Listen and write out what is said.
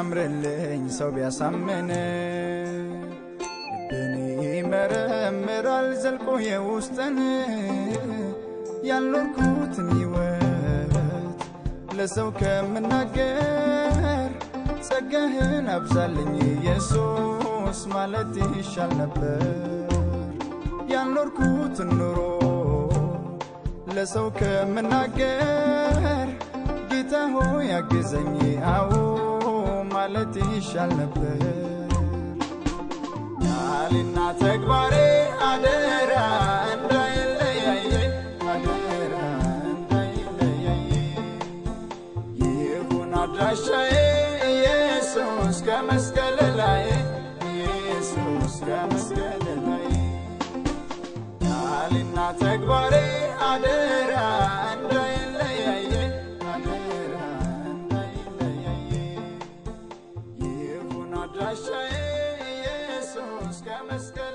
ቢያምርልኝ ሰው ቢያሳምን ልቤን ይመረምራል ዘልቆ የውስጥን ያልኖርኩትን ሕይወት ለሰው ከምናገር ጸጋህን አብዛልኝ ኢየሱስ ማለት ይሻል ነበር ያልኖርኩትን ኑሮ ለሰው ከምናገር ጌታ ሆይ ያግዘኝ አዎ ማለት ይሻል ነበር ቃልና ተግባሬ አደራ እንዳይለያየ አደራ እንዳይለያየ ይሁን አድራሻዬ ኢየሱስ ከመስቀል ላይ ኢየሱስ ከመስቀል ላይ ቃልና ተግባሬ አደራ እንዳይለያየ አደራ እንዳይለያየ ይሁን አድራሻዬ ኢየሱስ ከመስቀል